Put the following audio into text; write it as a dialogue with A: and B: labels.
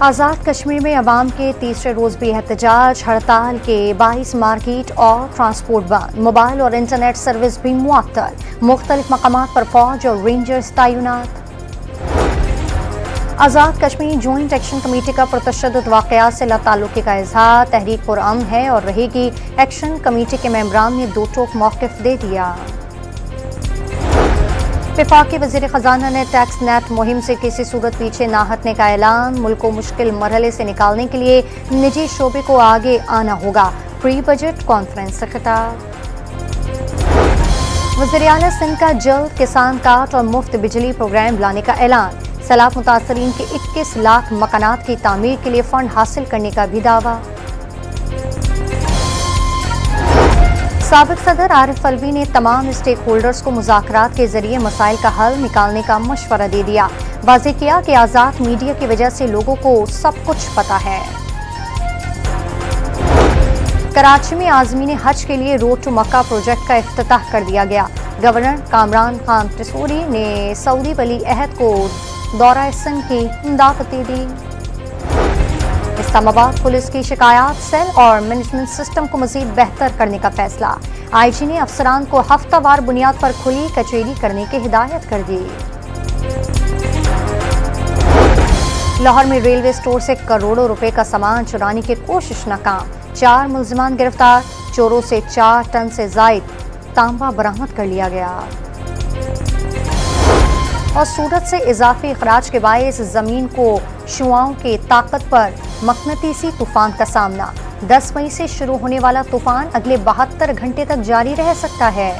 A: आज़ाद कश्मीर में अवाम के तीसरे रोज भी एहतजाज, हड़ताल के 22 मार्केट और ट्रांसपोर्ट बंद, मोबाइल और इंटरनेट सर्विस भी मुअत्तल, मुख्तलिफ मकामात पर फौज और रेंजर्स तैनात। Azad Kashmir joint action committee का पुरतशद्दुद वाक़यात से लाताल्लुक़ी का इजहार, तहरीक पुरअमन है और रहेगी। एक्शन कमेटी के मेंबरान ने दो टोक मौक़िफ़ दे दिया। वफाकी वज़ीर ख़जाना ने टैक्स नेट मुहिम से किसी सूरत पीछे ना हटने का ऐलान, मुल्क को मुश्किल मरहले से निकालने के लिए निजी शोबे को आगे आना होगा। प्री बजट कॉन्फ्रेंस से खिताब। वज़ीर आला सिंध का जल्द किसान कार्ड और मुफ्त बिजली प्रोग्राम लाने का ऐलान, सैलाब मुतासरीन के 21 लाख मकानात की तामीर के लिए फंड हासिल करने का भी दावा। साबिक सदर आरिफ अलवी ने तमाम स्टेक होल्डर्स को मुज़ाकरात के जरिए मसाइल का हल निकालने का मशवरा दे दिया। वाज़ेह किया कि आज़ाद मीडिया की वजह से लोगों को सब कुछ पता है। कराची में आज़मीन हज के लिए रोड टू मक्का प्रोजेक्ट का इफ्तिताह कर दिया गया। गवर्नर कामरान खान टिसूरी ने सऊदी वली अहद को दौरा सिंध की दावत दी। इस्लामाबाद पुलिस की शिकायत सेल और मैनेजमेंट सिस्टम को मजीद बेहतर करने का फैसला, आईजी ने अफसरान को हफ्तावार बुनियाद पर खुली कचेरी करने की हिदायत कर दी। लाहौर में रेलवे स्टोर से करोड़ों रुपए का सामान चुराने की कोशिश नाकाम, 4 मुल्जिमान गिरफ्तार, चोरों से 4 टन से जायद तांबा बरामद कर लिया गया। और सूरत से इजाफी अखराज के बायस जमीन को शुआओं के ताकत पर मकनतीसी तूफान का सामना, 10 मई से शुरू होने वाला तूफान अगले 72 घंटे तक जारी रह सकता है।